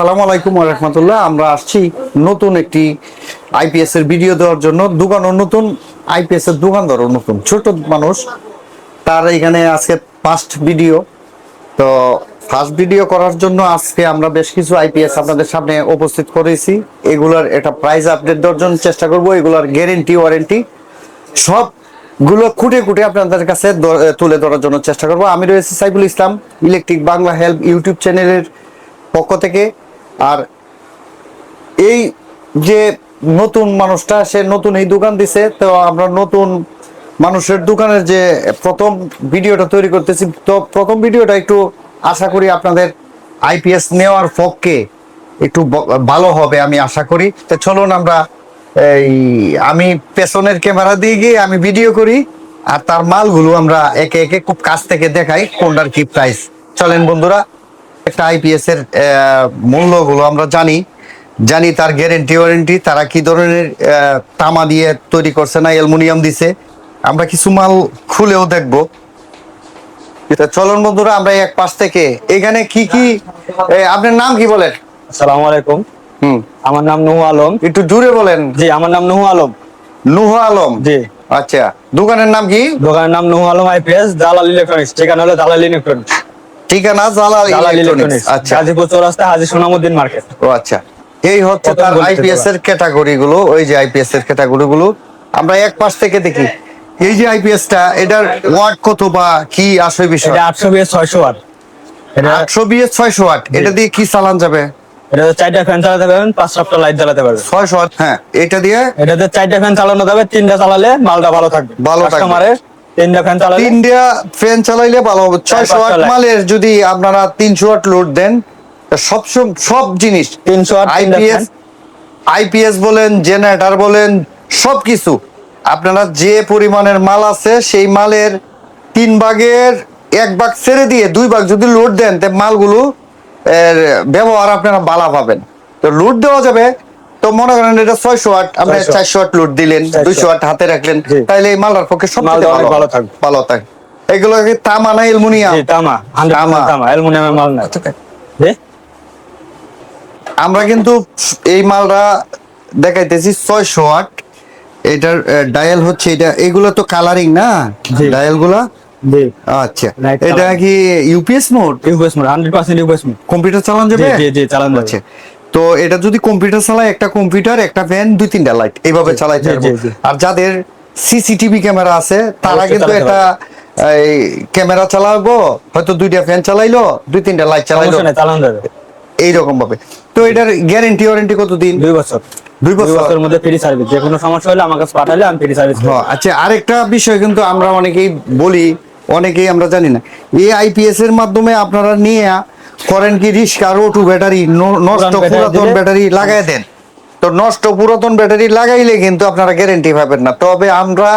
আসসালামু আলাইকুম ওয়া রাহমাতুল্লাহ। আমরা আসছি নতুন একটি আইপিএস এর ভিডিও দেওয়ার জন্য। দোকানও নতুন, আইপিএস এর দোকানদারও নতুন, ছোট মানুষ। তার এখানে আজকে ফার্স্ট ভিডিও। তো ফার্স্ট ভিডিও করার জন্য আজকে আমরা বেশ কিছু আইপিএস আপনাদের সামনে উপস্থিত করেছি। এগুলার একটা প্রাইস আপডেট দেওয়ার জন্য চেষ্টা করব। এগুলার গ্যারেন্টি ওয়ারেন্টি সবগুলো খুঁটে খুঁটে আপনাদের কাছে তুলে ধরার জন্য চেষ্টা করব। আমি রয়েছি Saiful Islam, electric Bangla help YouTube চ্যানেলের পক্ষ থেকে। আর এই যে নতুন মানুষটা, সে নতুন এই দোকান দিছে, তো আমরা নতুন মানুষের দোকানের যে প্রথম ভিডিওটা তৈরি করতেছি, তো প্রথম ভিডিওটা একটু আশা করি আপনাদের আইপিএস নেওয়ার পক্ষে একটু ভালো হবে আমি আশা করি। তো চলুন আমরা আমি পেছনের ক্যামেরা দিয়ে গিয়ে আমি ভিডিও করি, আর তার মালগুলো আমরা একে একে খুব কাছ থেকে দেখাই কোনটার কি প্রাইস। চলেন বন্ধুরা, একটা আইপিএস এর মূল্যগুলো আমরা জানি, তার গ্যারেন্টি ওয়ারেন্টি, তারা কি ধরনের তামা দিয়ে তৈরি করছে না অ্যালুমিনিয়াম দিছে, আমরা কিছু মাল খুলেও দেখবো। চলুন বন্ধুরা, আমরা এক পাশ থেকে এখানে কি কি আপনার নাম কি বলেন? আসসালামু আলাইকুম। আমার নাম নুহু আলম। একটু জোরে বলেন। জি, আমার নাম নুহু আলম। নুহু আলম, জি। আচ্ছা, দোকানের নাম কি? দোকানের নাম নুহু আলম আইপিএস, দালাল ইলেকট্রনিক্স। ঠিকানা হলো দালাল ইলেকট্রনিক্স। ঠিকানা জালাল ইলেকট্রনিক্স। আচ্ছা, গাজীপুর চৌরাস্তা, হাজী সোনামুদ্দিন মার্কেট। ও আচ্ছা, এই হচ্ছে তার আইপিএস এর ক্যাটাগরি গুলো। ওই যে আইপিএস এর ক্যাটাগরি গুলো আমরা এক পাশ থেকে দেখি। এই যে আইপিএস টা, এটার ওয়াট কত বা কি আসে বিষয়? এটা 800 বিএস 600 ওয়াট। এটা 800 বিএস 600 ওয়াট। এটা দিয়ে কি চালান যাবে? এটাতে 4টা ফ্যান চালাতে পারবেন, 5টা লাইট জ্বালাতে পারবেন। 600 ওয়াট, হ্যাঁ। এটাতে 4টা ফ্যান চালানো যাবে, 3টা চালালে মালটা ভালো থাকবে। কাস্টমারের 3টা ফ্যান চালালে, 3টা ফ্যান চালাইলে ভালো হবে। 600 ওয়াট মালের যদি আপনারা 300 ওয়াট লোড দেন, সব জিনিস 300 ওয়াট আইপিএস বলেন, জেনারেটর বলেন, সবকিছু আপনারা যে পরিমাণের মাল আছে সেই মালের 3 ভাগের 1 ভাগ ছেড়ে দিয়ে 2 ভাগ যদি লোড দেন, তে মালগুলো ব্যবহার আপনারা ভালো পাবেন। তো লোড দেওয়া যাবে। তো মনে করেন এটা 600 ওয়াট, আপনি 400 ওয়াট লোড দিলেন, 200 ওয়াট হাতে রাখলেন, তাহলে এই মালটার পক্ষে সবচেয়ে ভালো থাকে। এগুলো কি তামা না অ্যালুমিনিয়াম? তামা, 100% তামা, অ্যালুমিনিয়ামের মাল না। আমরা কিন্তু এই মালটা দেখাইতেছি 600 ওয়াট। এটার ডায়াল হচ্ছে এটা, এগুলো তো কালারিং না ডায়াল গুলা? আচ্ছা, এটা কি UPS mode? UPS mode, 100% UPS mode. Computer চালানো যাবে? জি জি, চালানো যাবে। আচ্ছা, তো এটা যদি কম্পিউটার চালায়, একটা কম্পিউটার, একটা ফ্যান, 2-3টা লাইট, এইভাবে চালাইতে পারবো। আর যাদের সিসিটিভি ক্যামেরা আছে তারা কিন্তু এটা ক্যামেরা চালাবো, হয়তো 2টা ফ্যান চালাইলো, 2-3টা লাইট চালাইলো, চালানো যাবে এইরকম ভাবে। তো এটার গ্যারান্টি ওয়ারেন্টি কতদিন? 2 বছর। 2 বছরের মধ্যে ফ্রি সার্ভিস। যে কোনো সমস্যা হলে আমার কাছে পাঠালে আমি ফ্রি সার্ভিস করব। আচ্ছা, আরেকটা বিষয় কিন্তু আমরা অনেকেই বলি, অনেকেই আমরা জানি না, এই আইপিএস এর মাধ্যমে আপনারা নিয়ে করেন কি রিস্কা রোটু ব্যাটারি, নষ্ট পুরাতন ব্যাটারি লাগাই দেন। তো নষ্ট পুরাতন ব্যাটারি লাগাইলে কিন্তু আপনারা গ্যারান্টি পাবেন না। তবে আমরা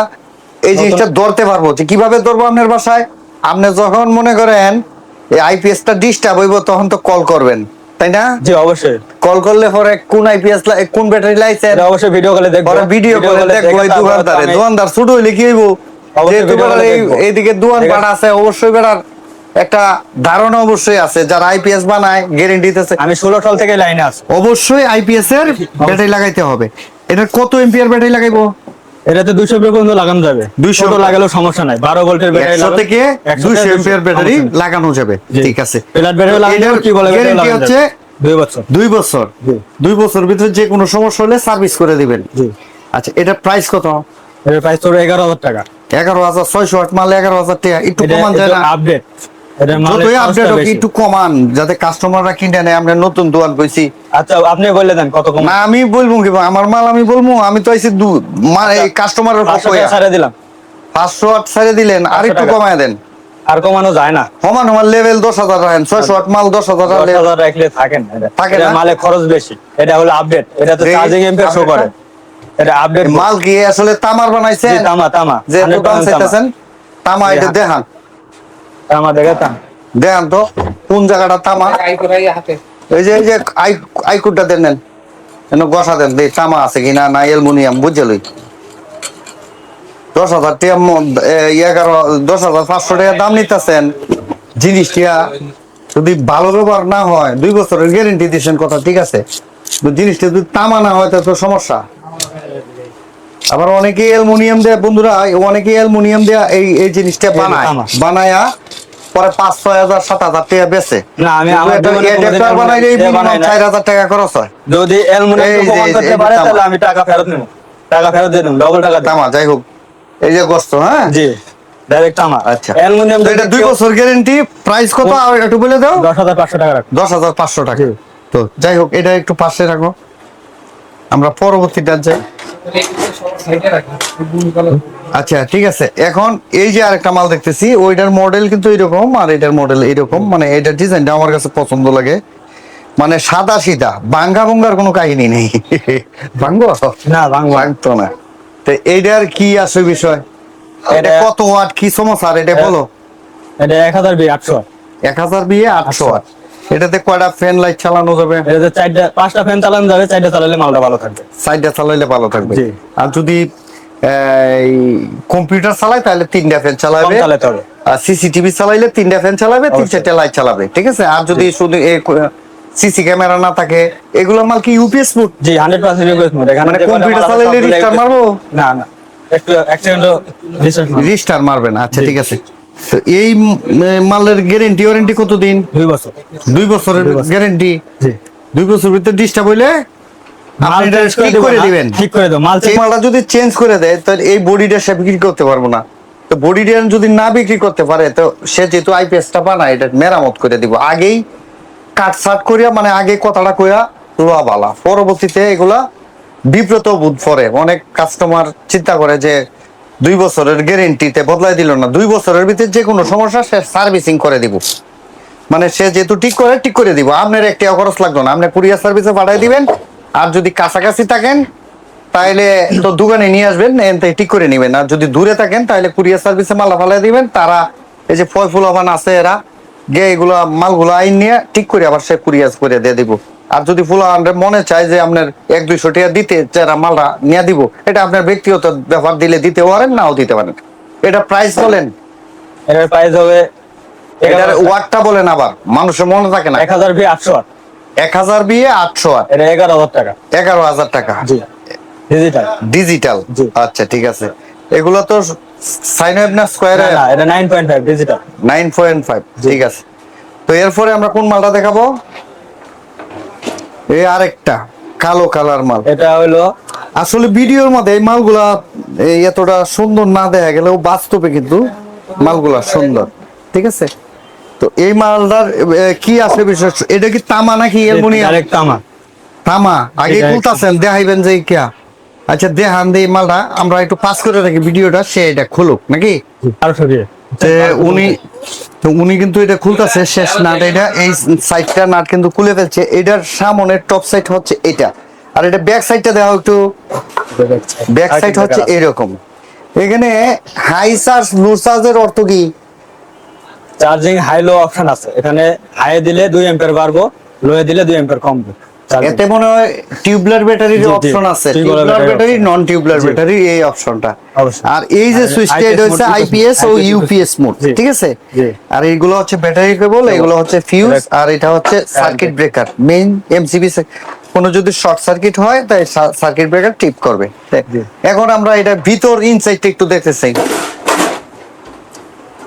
এই জিনিসটা ধরতে পারবো। যে কিভাবে ধরবো? আপনার বাসায় আপনি যখন মনে করেন এই আইপিএস টা ডিস্টার্ব হইব, তখন তো কল করবেন, তাই না? জি, অবশ্যই। কল করলে পরে কোন আইপিএস কোন ব্যাটারি লাইছে, অবশ্যই ভিডিও কলে দেখবো। পরে ভিডিও কলে দেখবো। এই দোকানদার ছোট হইলে কি হইব, যেহেতু এইদিকে দোকান পাট আছে, অবশ্যই বেড়ার একটা ধারণা অবশ্যই আছে। যারা আইপিএস বানায় গ্যারান্টি দিতেছে। আমি 16 সাল থেকে লাইনে আছি। অবশ্যই আইপিএস এর ব্যাটারি লাগাইতে হবে। এটা কত এম্পিয়ার ব্যাটারি লাগাইবো? এটাতে 200 এম্পিয়ার পর্যন্ত লাগানো যাবে। 200 লাগালেও সমস্যা নাই। 12 ভোল্টের ব্যাটারি 100 থেকে 200 এম্পিয়ার ব্যাটারি লাগানো যাবে। ঠিক আছে। ফ্ল্যাট ব্যাটারি লাগানো কি বলে? গ্যারান্টি হচ্ছে 2 বছর। 2 বছর। 2 বছর ভিতরে যে কোনো সমস্যা হলে সার্ভিস করে দিবেন। জি। আচ্ছা, এটা প্রাইস কত? এর প্রাইস তো 11,000 টাকা। 11,600 ওয়াট মাল 11,000 টাকা। একটু কমান যায় না? আপডেট, এটার মাল যতই আপডেট হোক একটু কমান, যাতে কাস্টমাররা কিনে নেয়। আমরা নতুন দোকান কইছি। আচ্ছা, আপনি বলে দেন কত কম। না, আমি বলবো কি, আমার মাল আমি বলবো। আমি তো আইছি মানে কাস্টমারের পক্ষে ছেড়ে দিলাম। 500 ওয়াট ছেড়ে দিলেন, আর একটু কমায় দেন। আর কমানো যায় না। সমান আমার লেভেল 10,000 রাখেন। 600 ওয়াট মাল 10,000 রাখলে থাকে না। মালে খরচ বেশি। এটা হলো আপডেট। এটা তো চার্জিং এম্পিয়ার শো করে। এটা আপডেট মাল কি আসলে তামার বানাইছে? জি, তামা। যে দোকান চাইতেছেন তামা, এটা দেখান। তামা দেখান তো কোন জায়গাটা তামা? এই যে আইকুটটা দেন, গসা দেন, তামা আছে কিনা, না অ্যালুমিনিয়াম, বুঝে লই। 10,000 টাকা 10,500 টাকা দাম নিতেছেন জিনিসটা। যদি ভালো ব্যবহার না হয় 2 বছরের গ্যারেন্টি দিচ্ছেন কথা ঠিক আছে, তো জিনিসটা যদি তামা না হয় তাহলে তো সমস্যা। আবার অনেকে অ্যালুমিনিয়াম দেয় বন্ধুরা, অনেকে অ্যালুমিনিয়াম দেয়া এই জিনিসটা বানায়া পরে 5-6 হাজার 7 হাজার টাকা বেচে। না আমি আমার বানাইলে মিনিমাম 4 হাজার টাকা খরচ হয়। যদি অ্যালুমিনিয়াম প্রমাণ করতে পারে তাহলে আমি টাকা ফেরত নেব, টাকা ফেরত দিয়ে দেব, ডবল টাকা তামা। যাই হোক, এই যে গোস্ত, হ্যাঁ জি ডাইরেক্ট তামা। আচ্ছা, অ্যালুমিনিয়াম এটা 2 বছর গ্যারান্টি। প্রাইস কত একটু বলে দাও। 10,500 টাকা রাখো। 10,500 টাকা। তো যাই হোক, এটা একটু পাশে রাখো, আমরা পরবর্তীটা যাই। আচ্ছা ঠিক আছে। এখন এই যে আরেকটা মাল দেখতেছি, ওইটার মডেল কিন্তু এরকম আর এটার মডেল এরকম, মানে এটার ডিজাইনটা আমার কাছে পছন্দ লাগে, মানে সাদা সিধা, ভাঙ্গা ভঙ্গার কোনো কাহিনী নেই। ভাঙ্গো না ভাঙতো না। তো এইটার কি আছে বিষয়, এটা কত ওয়াট কি সমস্যা এটা বলো। এটা 1000 বি 800 1000 বিয়ে 800 ওয়াট। এটাতে কয়টা ফ্যান লাইট চালানো যাবে? এটাতে 4টা 5টা ফ্যান চালানো যাবে, 4টা চালালে মালটা ভালো থাকবে। 4টা চালাইলে ভালো থাকবে। জি। আর যদি কম্পিউটার চালায় তাহলে 3টা ফ্যান চালাবে। চালাতে হবে। আর সিসিটিভি চালাইলে 3টা ফ্যান চালাবে, 3-4টা লাইট চালাবে, ঠিক আছে। আর যদি শুধু সিসি ক্যামেরা না থাকে, এগুলো মাল কি ইউপিএস মোড? জি 100% ইউপিএস মোড। এখানে মানে কম্পিউটার চালাইলে রিস্টার মারবো না? না, একটু এক সেকেন্ড রিস্টার মারবে না। আচ্ছা ঠিক আছে। তো এই মালের গ্যারান্টি ওয়ারেন্টি কতদিন? 2 বছর। 2 বছরের গ্যারান্টি। জি 2 বছর ভিতরে ডিস্টার্ব হইলে আপনি এটা ঠিক করে দিবেন। ঠিক করে দাও। মালটা যদি চেঞ্জ করে দেয় তাহলে এই বডিটা সে বিক্রি করতে পারবো না। তো বডিটা যদি না বিক্রি করতে পারে, তো সে যেহেতু আইপিএসটা বানায়, এটা মেরামত করে দিব আগেই, কাট সাট করিয়া, মানে আগে কথাটা কইয়া লোয়া বালা। পরবর্তীতে এগুলা বিব্রত বোধ করে, অনেক কাস্টমার চিন্তা করে যে 2 বছরের গ্যারেন্টিতে বদলাই দিল না, 2 বছরের ভিতরে যে কোনো সমস্যা সে সার্ভিসিং করে দিব, মানে সে যেহেতু ঠিক করে দিব। আপনার একটা খরচ লাগবে না, আপনি কুরিয়ার সার্ভিসে পাঠিয়ে দিবেন। আর যদি কাছাকাছি থাকেন তাহলে তো দোকানে নিয়ে আসবেন, ঠিক করে নেবেন। আর যদি দূরে থাকেন তাহলে কুরিয়ার সার্ভিসে মালা ফালাই দিবেন, তারা এই যে ফয়ফুলাবান আছে এরা গিয়ে এগুলা মালগুলো আইন নিয়ে ঠিক করে আবার সে কুরিয়ার করে দিয়ে দিব। আর যদি ফুলাবান মনে চায় যে আপনার 100-200 টাকা দিতে, যারা মালটা নিয়ে দিব, এটা আপনার ব্যক্তিগত ব্যাপার, দিলে দিতে পারেন, নাও দিতে পারেন। এটা প্রাইস বলেন। এটার প্রাইস হবে, এটার ওয়াটটা বলেন, আবার মানুষের মনে থাকে না। 1000 বি 800 ওয়াট। 1000 বিয়ে 800 ওয়াট। এটা 11,000 টাকা। 11,000 টাকা। জি ডিজিটাল। ডিজিটাল। জি। আচ্ছা ঠিক আছে। এগুলো তো সাইন ওয়েভ না স্কয়ার? না এটা 9.5 ডিজিটাল। 9.5 ঠিক আছে। তো এরপরে আমরা কোন মালটা দেখাবো? এই আরেকটা কালো কালার মাল। এটা হলো আসলে ভিডিওর মধ্যে এই মালগুলা এতটা সুন্দর না দেখা গেলেও বাস্তবে কিন্তু মালগুলা সুন্দর, ঠিক আছে। তো এই মালটার কি আছে বিশেষ? এটা কি তামা নাকি অ্যালুমিনিয়াম? ডাইরেক্ট তামা। তামা। আগে খুলতাছেন, দেখাইবেন যে কিয়া। আচ্ছা দেখান দিয়ে মালটা, আমরা একটু পাস করে রাখি ভিডিওটা, সে এটা খুলুক নাকি। উনি কিন্তু এটা খুলতেছে, শেষ নাট এটা, এই সাইডটা নাট কিন্তু খুলে ফেলছে। এটার সামনের টপ সাইড হচ্ছে এটা, আর এটা ব্যাক সাইডটা দেখো একটু। ব্যাক সাইড হচ্ছে এরকম। এখানে হাই চার্জ লো চার্জের অর্থ কি? চার্জিং হাই লো অপশন আছে। এখানে হাই দিলে 2 অ্যাম্পিয়ার বাড়বো, লো এ দিলে 2 অ্যাম্পিয়ার কমবে। এতে মনে হয় টিউবলার ব্যাটারির অপশন আছে, টিউবলার ব্যাটারি, নন টিউবলার ব্যাটারি, এই অপশনটা। আর এই যে সুইচটা, এটা হচ্ছে আইপিএস ও ইউপিএস মোড, ঠিক আছে। আর এইগুলো হচ্ছে ব্যাটারি কেবল, এগুলো হচ্ছে ফিউজ, আর এটা হচ্ছে সার্কিট ব্রেকার, মেইন এমসিবি। কোনো যদি শর্ট সার্কিট হয় তাই সার্কিট ব্রেকার টিপ করবে। এখন আমরা এটা ভিতর ইনসাইডটা একটু দেখতে চাই।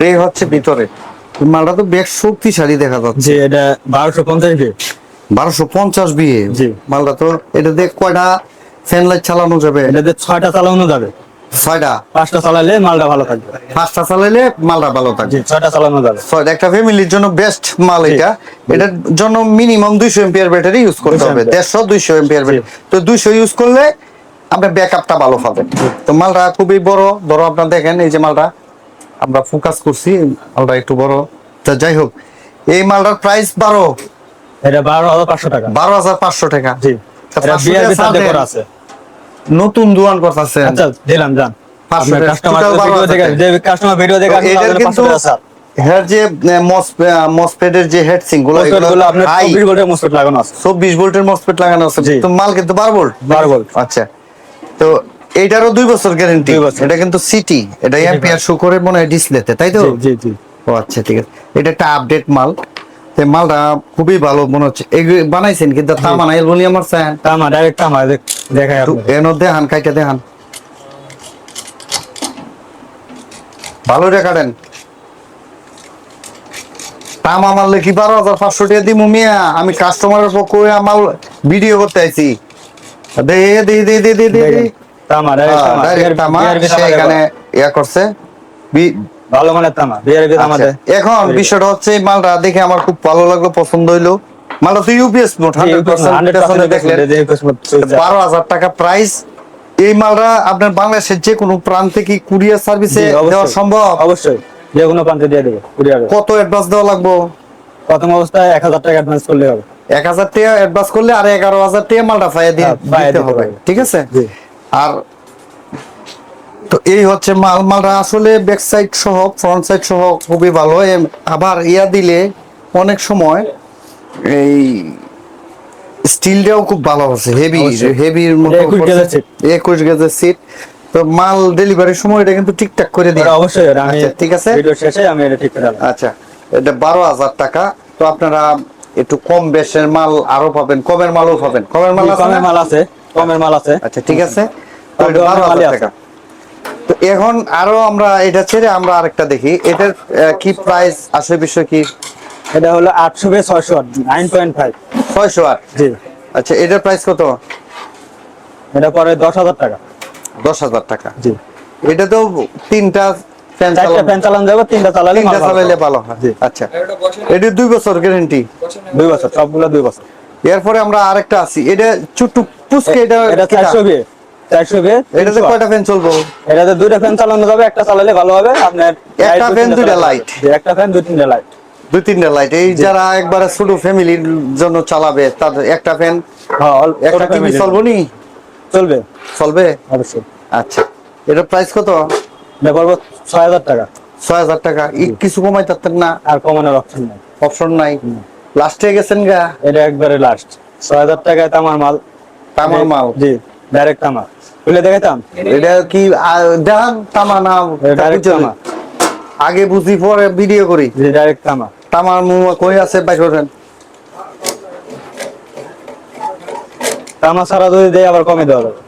এই হচ্ছে ভিতরে মালটা, তো বেশ শক্তিশালী দেখা যাচ্ছে। এটা 1250 বি। 1250 বিয়ে। জি। মালটা তো, এটা দিয়ে কয়টা ফ্যান লাইট চালানো যাবে? এটাতে 6টা চালানো যাবে। 6টা? 5টা চালালে মালটা ভালো থাকবে। 5টা চালাইলে মালটা ভালো থাকবে। জি 6টা চালানো যাবে। 6টা একটা ফ্যামিলির জন্য বেস্ট মাল এটা। এটার জন্য মিনিমাম 200 এম্পিয়ার ব্যাটারি ইউজ করতে হবে, 150-200 এম্পিয়ার ব্যাটারি। তো 200 ইউজ করলে আপনার ব্যাকআপটা ভালো পাবেন। তো মালটা খুবই বড়, ধরো আপনারা দেখেন এই যে মালটা, আমরা ফোকাস করছি, মালটা একটু বড়। তো যাই হোক, এই মালটার প্রাইস 12। এটা 12,500 টাকা। 12,500 টাকা। জি। এটা বিআরবি সাথে করা আছে। নতুন দোকান করতেছেন। আচ্ছা দিলাম জান। আপনার কাস্টমার ভিডিও দেখে এটার কিন্তু হেয়ার যে মসফেটের যে হেড সিঙ্ক গুলো, এগুলো আপনার 24 ভোল্টের মসফেট লাগানো আছে। 24 ভোল্টের মসফেট লাগানো আছে। তো মাল কিন্তু 12 ভোল্ট। 12 ভোল্ট। আচ্ছা, তো এইটারও 2 বছর গ্যারান্টি। এটা কিন্তু সিটি, এটা এম্পিয়ার শো করে মনে হয় ডিসপ্লেতে, তাই তো? জি জি। ও আচ্ছা ঠিক আছে। এটা একটা আপডেট মাল। তে মালটা খুবই ভালো মনে হচ্ছে। এগুলো বানাইছেন কিন্তু তামা না অ্যালুমিনিয়াম আছেন। তামা, ডাইরেক্ট তামা, দেখাই একটু আপনাকে। এর দেখান, কাইটা দেখান, ভালো রে কাটেন। তামা মারলে কি 12,500 টাকা দিমু মিয়া? আমি কাস্টমারের পক্ষে আমার ভিডিও করতে আইছি। দে দে দে দে দে দে দেখেন, তামা, ডাইরেক্ট তামা, ডাইরেক্ট তামা BRB সে তামা এখানে ব্যবহার। ইয়া করছে। ভালো মানের তামা, BRB তামা আচ্ছা, দেয়। এখন বিষয়টা হচ্ছে এই মালটা দেখে আমার খুব ভালো লাগলো, পছন্দ হইলো। মালটা তো ইউপিএস মোড 100% পেছনে দেখলেন। 12,000 টাকা প্রাইস। এই মালটা আপনার বাংলাদেশের যে কোনো প্রান্তে কি কুরিয়ার সার্ভিসে দেওয়া সম্ভব? অবশ্যই, যে কোনো প্রান্তে দিয়ে দেবো কুরিয়ারে। কত অ্যাডভান্স দেওয়া লাগবে? প্রথম অবস্থায় 1,000 টাকা অ্যাডভান্স করলে হবে। 1,000 টাকা অ্যাডভান্স করলে আর 11,000 টাকা মালটা পাইয়ে দিতে হবে, ঠিক আছে? জি। আর তো এই হচ্ছে মালটা আসলে ব্যাক সাইড সহ ফ্রন্ট সাইড সহ খুবই ভালো। আবার ইয়া দিলে অনেক সময় এই স্টিলটাও খুব ভালো আছে, হেভির মতো 21 গেজের সিট। 21 গেজের সিট। তো মাল ডেলিভারির সময় এটা কিন্তু ঠিকঠাক করে দিই। অবশ্যই, আমি আচ্ছা, ঠিক আছে, ভিডিও শেষে আমি এটা ঠিক করে দেব। আচ্ছা, এটা 12,000 টাকা। তো আপনারা একটু কম বেশের মাল আরো পাবেন, কমের মালও পাবেন। কমের মাল আছে, কমের মাল আছে, কমের মাল আছে। আচ্ছা, ঠিক আছে। তো সব এটা ধরনের মালই 12,000 আছে। টাকা। তো এখন আরো আমরা এটা ছেড়ে আমরা আরেকটা দেখি, এটার কি প্রাইস আসে, বিষয় কি? এটা হলো 800 বাই 600, 9.5। 608। জি। আচ্ছা, এটার প্রাইস কত? এটা পরে 10,000 টাকা। 10,000 টাকা। জি। এটা তো তিনটা ফ্যান চারটা ফ্যান চালানো যাবে, তিনটা চালালে মাল ভালো চালাইলে হবে। ভালো হয়। জি। আচ্ছা, এটা 2 বছর গ্যারান্টি। 2 বছর, সবগুলো 2 বছর। এরপরে আমরা আরেকটা আছি, এটা চুট্টু পুচকে, এটা কিটা? 400 বিয়ে, 400 বিয়ে। এটাতে কয়টা ফ্যান চলবো? এটাতে দুইটা ফ্যান চালানো যাবে, একটা চালালে ভালো হবে আপনার। একটা ফ্যান, দুইটা লাইট। একটা ফ্যান, দুই তিনটা লাইট। 2-3টা লাইট। এই যারা একবারে ছোট ফ্যামিলির জন্য চালাবে তাদের একটা ফ্যান, হ্যাঁ, একটা টিভি চলবো নি? চলবে, চলবে। অবশ্যই। আচ্ছা, এটার প্রাইস কত? এটা পড়বে 6,000 টাকা। 6,000 টাকা। কিছু কমাই থাকতেন না? আর কমানোর অপশন নাই। অপশন নাই। লাস্টে গেছেন গা? এটা একবারে লাস্ট। 6,000 টাকায় তামার মাল। তামার মাল। জি, ডাইরেক্ট তামা। খুলে দেখাতাম। এটা কি দেখান? তামা না? ডাইরেক্ট তামা। আগে বুঝি পরে ভিডিও করি। জি, ডাইরেক্ট তামা। তামার কই আছে বাইর করেন। তামা ছাড়া যদি দেয় আবার কমে দেওয়া যাবে।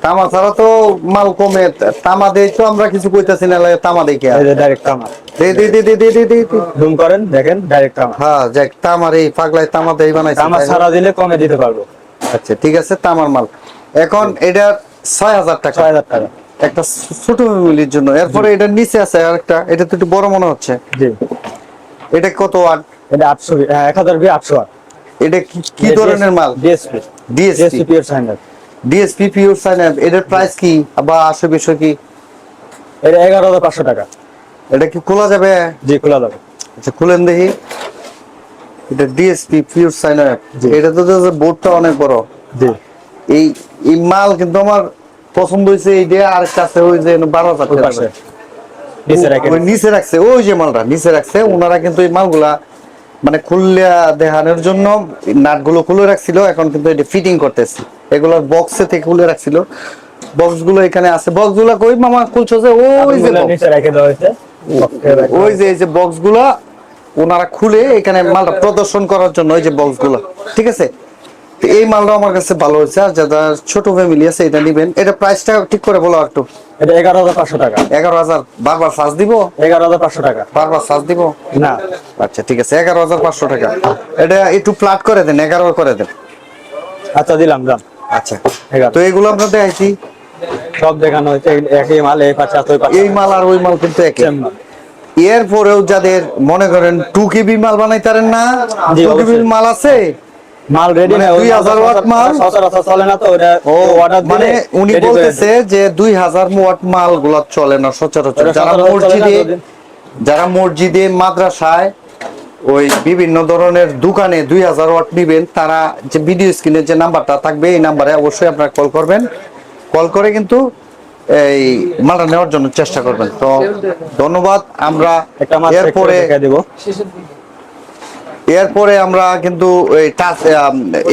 তামা ছাড়া তো মাল কমে। তামা দেই তো আমরা কিছু কইতাছি না, লাগে তামা দেখে। এই যে ডাইরেক্ট তামা। দে দে দে দে দে দে দে। জুম করেন, দেখেন ডাইরেক্ট তামা। হ্যাঁ, যাক, তামার এই পাগলাই তামা দেই বানাইছে। তামা ছাড়া দিলে কমে দিতে পারবো। আচ্ছা, ঠিক আছে, তামার মাল। এখন এটা 6,000 টাকা। 6,000 টাকা। একটা ছোট ফ্যামিলির জন্য। এরপরে এটার নিচে আছে আরেকটা, এটা তো একটু বড় মনে হচ্ছে। জি। এটা কত ওয়াট? এটা 800, 1000 বি 800 ওয়াট। এটা কি ধরনের মাল? ডিএসপি। ডিএসপি। পিওর সাইনার। ডিএসপি পিওর সাইনার। এটার প্রাইস কি বা আসে বিষয় কি? এটা 11,500 টাকা। এটা কি খোলা যাবে? জি, খোলা যাবে। আচ্ছা, খুলেন দেখি। এটা ডিএসপি পিওর সাইনার। জি। এটা তো বোর্ডটা অনেক বড়। জি। এই এই মাল কিন্তু আমার পছন্দ হয়েছে। এই যে আরেকটা আছে, ওই যে 12,000 টাকা। পাশে নিচে রাখেন। ওই নিচে রাখছে, ওই যে মালটা নিচে রাখছে। ওনারা কিন্তু এই মালগুলা মানে খুললে দেখানোর জন্য নাটগুলো খুলে রাখছিল, এখন কিন্তু এটা ফিটিং করতেছে। এগুলো বক্সে থেকে খুলে রাখছিল। বক্স গুলো এখানে আছে। বক্স গুলা কই মামা খুলছো? যে ওই যে box। নিচে রেখে দেওয়া হয়েছে। ওই যে এই যে বক্স গুলা ওনারা খুলে এখানে মালটা প্রদর্শন করার জন্য, ওই যে বক্স গুলা, ঠিক আছে। তো এই মালটা আমার কাছে ভালো হয়েছে। আর যারা ছোট ফ্যামিলি আছে এটা নিবেন। এটা প্রাইসটা ঠিক করে বলো একটু। এটা 11,500 টাকা। 11,000। বারবার সার্চ দিব? 11,500 টাকা। বারবার সার্চ দিব না। আচ্ছা, ঠিক আছে, 11,500 টাকা। এটা একটু প্লাট করে দেন, 11 করে দেন। আচ্ছা, দিলাম দাম। আচ্ছা, 11। তো এগুলো আমরা দেখাইছি। সব দেখানো হয়েছে, একই মাল, এই পাশে আছে, ওই পাশে। এই মাল আর ওই মাল কিন্তু একই। Same মাল। এরপরেও যাদের মনে করেন 2 কেবি মাল বানাইতারেন না, জি, 2 কেবি অবশ্যই। মাল আছে। মাল রেডি মানে না, 2000 ওয়াট মাল। সচরাচর চলে না তো, ওটা ও অর্ডার মানে দিলে উনি ready করে বলতেছে দেয়। যে 2000 ওয়াট মাল গুলা চলে না সচরাচর। ওটা যারা সচরাচর চলে না, মসজিদে, যদি- যারা মসজিদে, মাদ্রাসায়, ওই বিভিন্ন ধরনের দোকানে 2000 ওয়াট নিবেন, তারা যে ভিডিও স্ক্রিনে যে নাম্বারটা থাকবে এই নাম্বারে অবশ্যই আপনারা কল করবেন। কল করে কিন্তু এই মালটা নেওয়ার জন্য চেষ্টা করবেন। তো ধন্যবাদ। আমরা একটা মাল এরপরে দেখা দেবো। এরপরে আমরা কিন্তু এই টাচ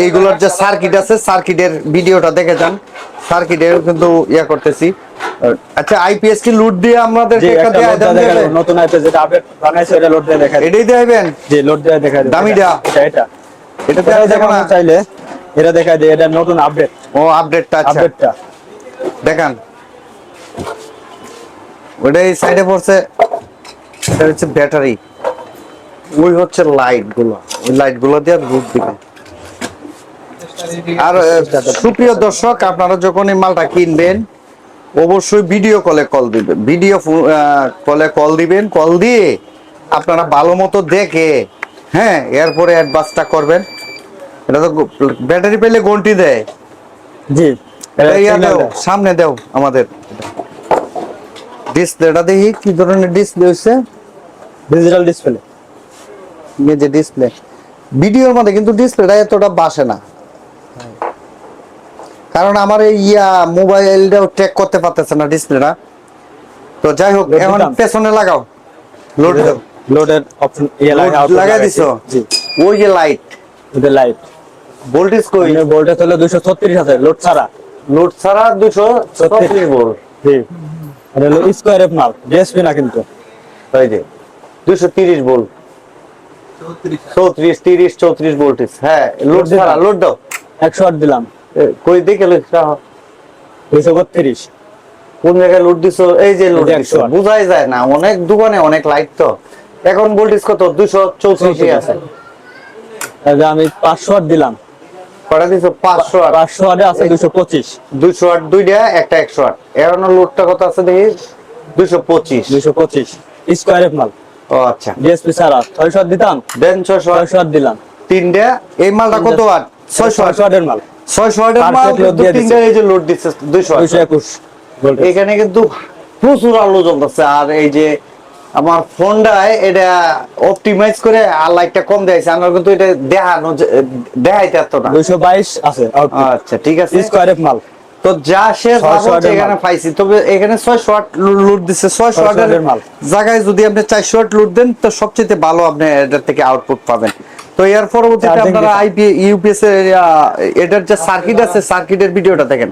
এইগুলোর যে সার্কিট আছে সার্কিটের ভিডিওটা দেখে যান, সার্কিটের কিন্তু ইয়া করতেছি। আচ্ছা আইপিএস কি লোড দিয়ে আমাদেরকে জি, একটা একটা দেয়া লোড দিয়ে দেখাবো, নতুন আইপিএস যেটা আপডেট বানাইছে এটা লোড দিয়ে দেখাই। এটাই দেখাবেন? জি, লোড দিয়ে দেখাই দেব। দামিটা? এটা এটা এটা দেখাবো দেখাবো না? চাইলে এটা দেখাই দেই, এটা নতুন আপডেট। ও আপডেটটা, আচ্ছা আপডেটটা দেখান। ওইটা এই সাইডে পড়ছে, এটা হচ্ছে ব্যাটারি, ওই হচ্ছে লাইট গুলো, ওই লাইট গুলো দিয়ে রূপ দিবে। আর সুপ্রিয় দর্শক, আপনারা যখন এই মালটা কিনবেন অবশ্যই ভিডিও কলে কল দিবেন, ভিডিও কলে কল দিবেন, কল দিয়ে আপনারা ভালো মতো দেখে, হ্যাঁ, এরপরে অ্যাডভান্সটা করবেন। এটা তো ব্যাটারি পেলে ঘন্টি দেয়। জি, এটা ইয়া signal দাও, দেয়। সামনে দাও আমাদের ডিসপ্লেটা, দেখি কি ধরনের ডিসপ্লে হচ্ছে। Digital display. এই যে ডিসপ্লে, ভিডিওর মধ্যে কিন্তু ডিসপ্লেটা এতটা বাসে না, কারণ আমার এই মোবাইলটাও ট্র্যাক করতে পারতেছে না ডিসপ্লেটা। তো যাই হোক, লোড এখন দিতাম। পেছনে লাগাও, লোড দাও। লোডের অপশন লাগাই দিছো? জি, ওই যে লাইট, এটা লাইট। ভোল্টেজ কই? ভোল্টেজ হলো 236 আছে লোড ছাড়া। লোড ছাড়া 236 ভোল্ট। জি, এটা হলো স্কয়ার এফ মাল, ডিএসপি না কিন্তু। এই যে 230 ভোল্ট, 34 ভোল্টেজ। হ্যাঁ, লোড ছাড়া, লোড দাও। 108 দিলাম, কই দেখে লেখা 232। কোন জায়গায় লোড দিছো? এই যে লোড এই যে দিছো, 108 বুঝাই যায় না, অনেক দোকানে অনেক লাইট তো। এখন ভোল্টেজ কত? 234 আছে। তাহলে আমি 508 দিলাম। কটা দিছো? 508। 508 আছে 225। 208 দুইটা, একটা 108। এখন লোডটা কত আছে দেখি? 225। 225 স্কয়ার এফ মাল, ও আচ্ছা, ডিএসপি ছাড়া 608 দিতাম, দেন 608। 608 দিলাম। তিনটা। এই মালটা কত ওয়াট? 608 এর মাল, 608 এর মাল। Perfect load কিন্তু দিয়ে তিনটা এই যে লোড দিচ্ছে 208। 221 ভোল্টেজ। এখানে কিন্তু প্রচুর আলো জ্বলতেছে। আর এই যে আমার ফোনটায় এটা অপটিমাইজ করে আর লাইটটা কম দিয়েছে, আমার কিন্তু এটা দেখাইতে পারতো না। 222 আছে আউটপুট, আচ্ছা ঠিক আছে। স্কয়ার এফ মাল। তো যা শেষ 608 এর এখানে মাল। পাইছি, তবে এখানে 608 লোড দিচ্ছে। 608 608 এর এর মাল। জায়গায় যদি আপনি 408 লোড দেন তো সবচেয়ে ভালো আপনি এটার থেকে আউটপুট পাবেন। তো এর পরবর্তীতে Charging আপনারা দিতে। ইউপিএস এর এটার যে সার্কিট আছে, সার্কিটের ভিডিওটা দেখেন।